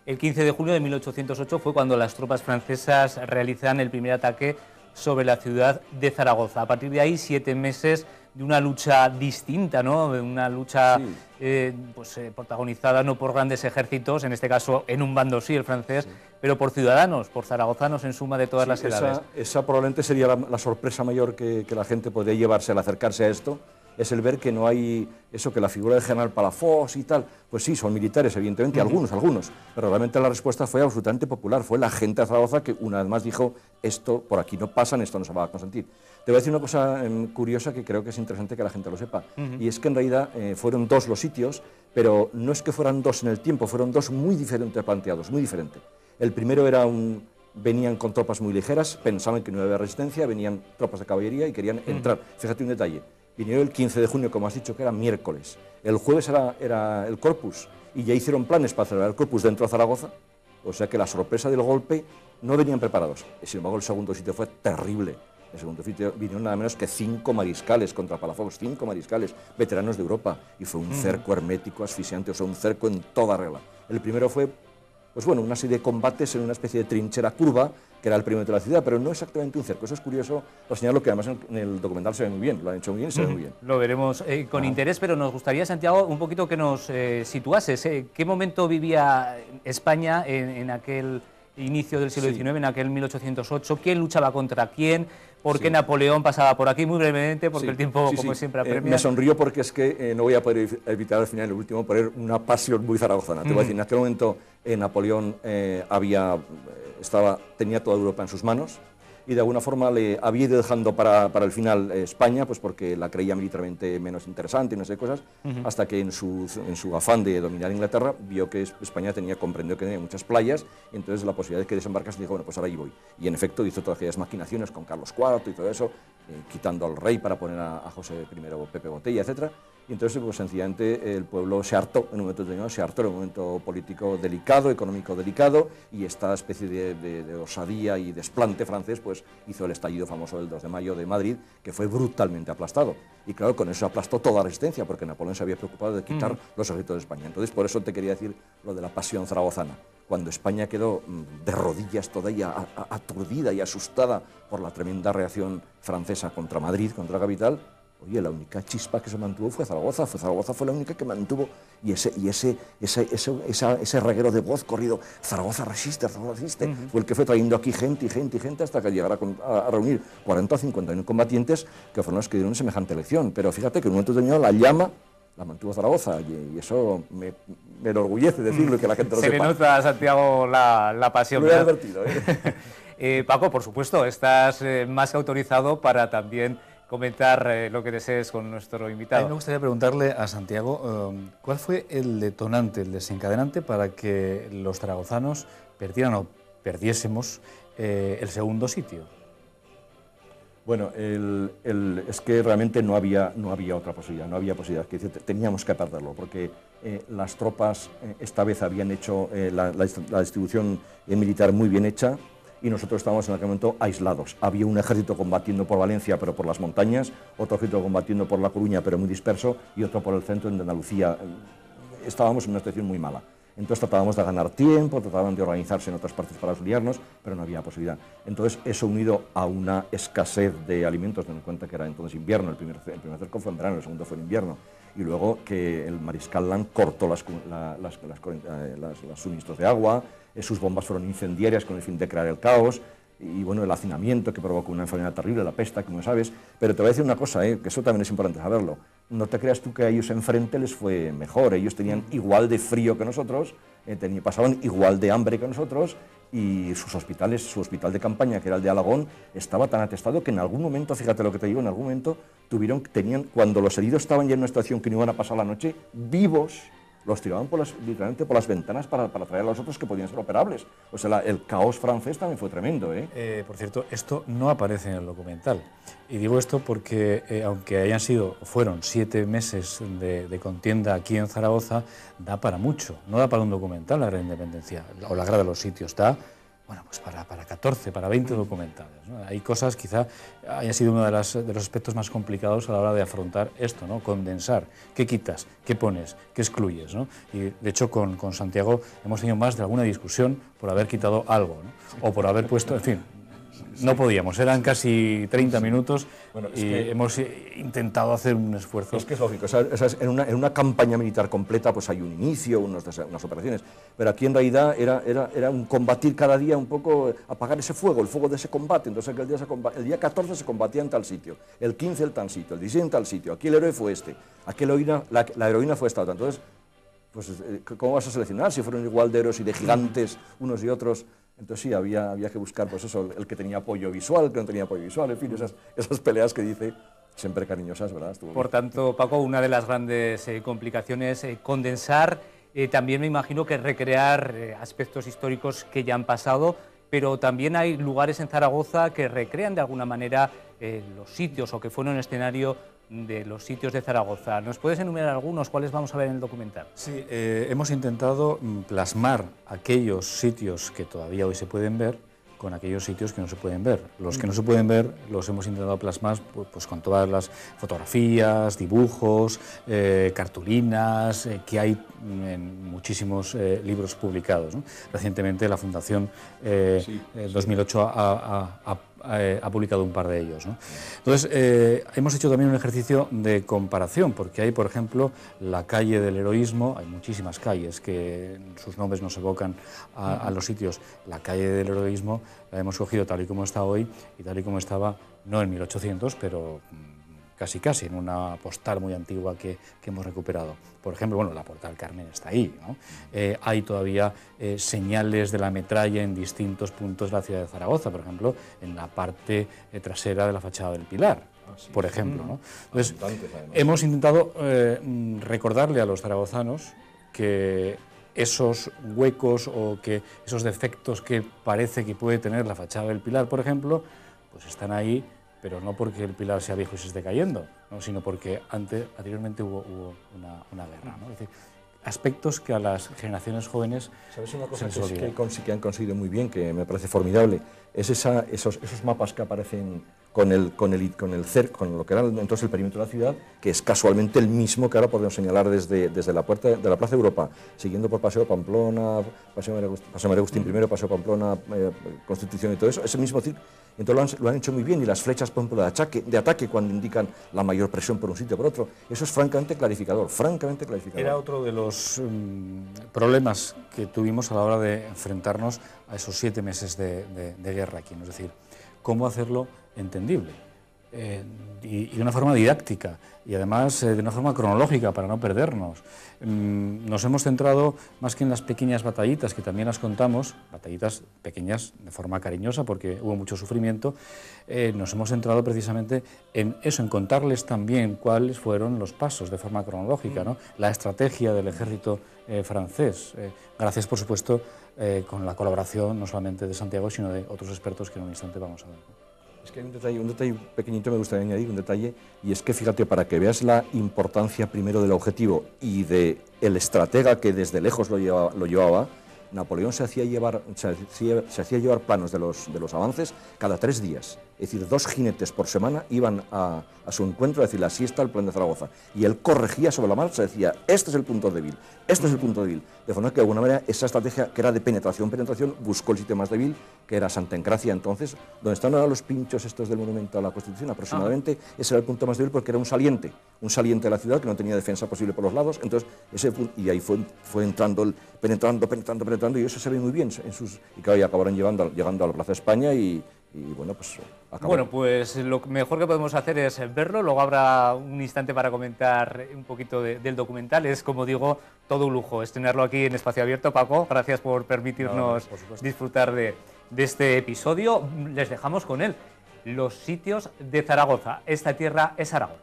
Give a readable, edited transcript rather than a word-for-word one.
El 15 de junio de 1808 fue cuando las tropas francesas realizan el primer ataque sobre la ciudad de Zaragoza. A partir de ahí, 7 meses de una lucha distinta, ¿no? De una lucha protagonizada no por grandes ejércitos, en este caso en un bando sí, el francés, pero por ciudadanos, por zaragozanos en suma de todas las edades. Esa probablemente sería la sorpresa mayor que la gente podría llevarse al acercarse a esto, es el ver que no hay eso, que la figura del general Palafox y tal, pues sí, son militares, evidentemente, algunos, pero realmente la respuesta fue absolutamente popular, fue la gente de Zaragoza que una vez más dijo, esto por aquí no pasa, esto no se va a consentir. Te voy a decir una cosa curiosa que creo que es interesante que la gente lo sepa, y es que en realidad fueron 2 los sitios, pero no es que fueran 2 en el tiempo, fueron 2 muy diferentes planteados, muy diferentes. El primero era venían con tropas muy ligeras, pensaban que no iba a haber resistencia, venían tropas de caballería y querían entrar. Fíjate un detalle. Vinieron el 15 de junio, como has dicho, que era miércoles. El jueves era el Corpus, y ya hicieron planes para celebrar el Corpus dentro de Zaragoza, o sea que la sorpresa del golpe no venían preparados. Sin embargo, el segundo sitio fue terrible. El segundo sitio vinieron nada menos que 5 mariscales contra Palafox, 5 mariscales, veteranos de Europa, y fue un cerco hermético, asfixiante, o sea, un cerco en toda regla. El primero fue, pues bueno, una serie de combates en una especie de trinchera curva, que era el perímetro de la ciudad, pero no exactamente un cerco. Eso es curioso, lo señalo, que además en el documental se ve muy bien, lo han hecho muy bien y se ve muy bien. Lo veremos con interés, pero nos gustaría, Santiago, un poquito que nos situases. ¿Qué momento vivía España en aquel inicio del siglo XIX, en aquel 1808? ¿Quién luchaba contra quién? ¿Por qué Napoleón pasaba por aquí? Muy brevemente, porque el tiempo, como siempre, apremia. Me sonrío porque es que no voy a poder evitar al final, el último, poner una pasión muy zaragozana. Te voy a decir, en aquel momento Napoleón tenía toda Europa en sus manos, y de alguna forma le había ido dejando para el final España, pues porque la creía militarmente menos interesante y no sé cosas, hasta que en su afán de dominar Inglaterra vio que España comprendió que tenía muchas playas, y entonces la posibilidad de que desembarcase dijo, bueno, pues ahora allí voy. Y en efecto hizo todas aquellas maquinaciones con Carlos IV y todo eso, quitando al rey para poner a José I, Pepe Botella, etcétera. Y entonces, pues sencillamente, el pueblo se hartó en un momento determinado, se hartó en un momento político delicado, económico delicado, y esta especie de osadía y desplante francés, pues hizo el estallido famoso del 2 de mayo de Madrid, que fue brutalmente aplastado. Y claro, con eso aplastó toda la resistencia, porque Napoleón se había preocupado de quitar los ejércitos de España. Entonces, por eso te quería decir lo de la pasión zaragozana. Cuando España quedó de rodillas todavía aturdida y asustada por la tremenda reacción francesa contra Madrid, contra la capital, oye, la única chispa que se mantuvo fue Zaragoza. Zaragoza fue la única que mantuvo, y ese reguero de voz corrido, Zaragoza resiste, fue el que fue trayendo aquí gente hasta que llegara a reunir 40 o 50 combatientes, que fueron los que dieron semejante elección. Pero fíjate que en un momento determinado la llama la mantuvo Zaragoza, y eso me enorgullece decirlo y que la gente lo sepa. Se le nota a Santiago la pasión. Muy divertido, Paco, por supuesto, estás más que autorizado para también comentar lo que desees con nuestro invitado. A mí me gustaría preguntarle a Santiago cuál fue el detonante, el desencadenante para que los zaragozanos perdieran o perdiésemos el segundo sitio. Bueno, es que realmente no había otra posibilidad, que teníamos que perderlo, porque las tropas esta vez habían hecho la distribución militar muy bien hecha, y nosotros estábamos en aquel momento aislados. Había un ejército combatiendo por Valencia, pero por las montañas, otro ejército combatiendo por La Coruña, pero muy disperso, y otro por el centro de Andalucía. Estábamos en una situación muy mala. Entonces tratábamos de ganar tiempo, trataban de organizarse en otras partes para auxiliarnos, pero no había posibilidad. Entonces eso, unido a una escasez de alimentos, teniendo en cuenta que era entonces invierno, el primer cerco fue en verano, el segundo fue en invierno, y luego que el mariscal Lannes cortó los suministros de agua, sus bombas fueron incendiarias con el fin de crear el caos, y bueno, el hacinamiento que provocó una enfermedad terrible, la pesta, como sabes. Pero te voy a decir una cosa, que eso también es importante saberlo. No te creas tú que a ellos enfrente les fue mejor. Ellos tenían igual de frío que nosotros, pasaban igual de hambre que nosotros, y sus hospitales, su hospital de campaña, que era el de Alagón, estaba tan atestado que en algún momento, fíjate lo que te digo, en algún momento cuando los heridos estaban ya en una situación que no iban a pasar la noche, vivos, los tiraban literalmente por las ventanas para traer a los otros que podían ser operables. O sea, el caos francés también fue tremendo, Por cierto, esto no aparece en el documental. Y digo esto porque, aunque fueron 7 meses de contienda aquí en Zaragoza, da para mucho. No da para un documental la Guerra de Independencia, o la Guerra de los Sitios. Da bueno, pues para 14, para 20 documentales, ¿no? Hay cosas, quizá haya sido uno de los aspectos más complicados a la hora de afrontar esto, ¿no? Condensar, qué quitas, qué pones, qué excluyes, ¿no? Y de hecho con Santiago hemos tenido más de alguna discusión por haber quitado algo, ¿no? O por haber puesto, en fin, no podíamos, eran casi 30 minutos bueno, y hemos intentado hacer un esfuerzo. Es que es lógico, en una campaña militar completa pues hay un inicio, unas operaciones, pero aquí en realidad era un combatir cada día un poco, apagar ese fuego, el fuego de ese combate. Entonces el día 14 se combatía en tal sitio, el 15 en tal sitio, el 16 en tal sitio, aquí el héroe fue este, aquí la heroína fue esta otra. Entonces, pues, ¿cómo vas a seleccionar si fueron igual de héroes y de gigantes unos y otros? Entonces sí, había que buscar, pues eso, el que tenía apoyo visual, el que no tenía apoyo visual, en fin, esas peleas que dice, siempre cariñosas, ¿verdad? Por tanto, Paco, una de las grandes complicaciones, condensar, también me imagino que recrear aspectos históricos que ya han pasado, pero también hay lugares en Zaragoza que recrean de alguna manera los sitios o que fueron escenario de los sitios de Zaragoza. ¿Nos puedes enumerar algunos? ¿Cuáles vamos a ver en el documental? Sí, hemos intentado plasmar aquellos sitios que todavía hoy se pueden ver con aquellos sitios que no se pueden ver. Los que no se pueden ver los hemos intentado plasmar pues con todas las fotografías, dibujos, cartulinas que hay en muchísimos libros publicados, ¿no? Recientemente la Fundación 2008 ha publicado un par de ellos, ¿no? Entonces, hemos hecho también un ejercicio de comparación, porque hay, por ejemplo, la calle del heroísmo, hay muchísimas calles que sus nombres nos evocan a los sitios. La calle del heroísmo la hemos cogido tal y como está hoy y tal y como estaba, no en 1800, pero casi, en una postal muy antigua que hemos recuperado. Por ejemplo, bueno, la Puerta del Carmen está ahí, ¿no? Hay todavía señales de la metralla en distintos puntos de la ciudad de Zaragoza, por ejemplo, en la parte trasera de la fachada del Pilar, por ejemplo, ¿no? Entonces, hemos intentado recordarle a los zaragozanos que esos huecos o que esos defectos que parece que puede tener la fachada del Pilar, por ejemplo, pues están ahí, pero no porque el Pilar sea viejo y se esté cayendo, ¿no? Sino porque anteriormente hubo una guerra, ¿no? Es decir, aspectos que a las generaciones jóvenes... ¿Sabes una cosa que han conseguido muy bien, que me parece formidable? Es esos mapas que aparecen con lo que era entonces el perímetro de la ciudad, que es casualmente el mismo que ahora podemos señalar desde la puerta de la Plaza de Europa, siguiendo por Paseo Pamplona, Paseo María Agustín I, Paseo Pamplona, Constitución y todo eso, ese mismo círculo. Entonces lo han hecho muy bien, y las flechas, por ejemplo, de ataque cuando indican la mayor presión por un sitio o por otro, eso es francamente clarificador, Era otro de los problemas que tuvimos a la hora de enfrentarnos a esos 7 meses de guerra aquí, ¿no? Es decir, cómo hacerlo entendible y de una forma didáctica y además de una forma cronológica para no perdernos. Nos hemos centrado más que en las pequeñas batallitas, que también las contamos, batallitas pequeñas de forma cariñosa porque hubo mucho sufrimiento, nos hemos centrado precisamente en eso, en contarles también cuáles fueron los pasos de forma cronológica, ¿no? La estrategia del ejército francés, gracias por supuesto con la colaboración no solamente de Santiago sino de otros expertos que en un instante vamos a ver. Es que hay un detalle pequeñito me gustaría añadir, un detalle, y es que fíjate, para que veas la importancia primero del objetivo y del estratega que desde lejos lo llevaba, Napoleón se hacía llevar planos de los avances cada 3 días. Es decir, 2 jinetes por semana iban a su encuentro a decirle, así está el plan de Zaragoza. Y él corregía sobre la marcha, decía, este es el punto débil, este es el punto débil. De forma que de alguna manera esa estrategia que era de penetración, buscó el sitio más débil, que era Santa Encracia entonces, donde están ahora los pinchos estos del monumento a la Constitución, aproximadamente, ese era el punto más débil porque era un saliente de la ciudad que no tenía defensa posible por los lados, entonces y ahí fue entrando, penetrando, y eso se ve muy bien y que hoy acabaron llegando a la Plaza de España y bueno, pues acabó. Bueno, pues lo mejor que podemos hacer es verlo, luego habrá un instante para comentar un poquito del documental. Es, como digo, todo un lujo estrenarlo aquí en Espacio Abierto. Paco, gracias por permitirnos disfrutar de este episodio. Les dejamos con él, los sitios de Zaragoza. Esta tierra es Aragón.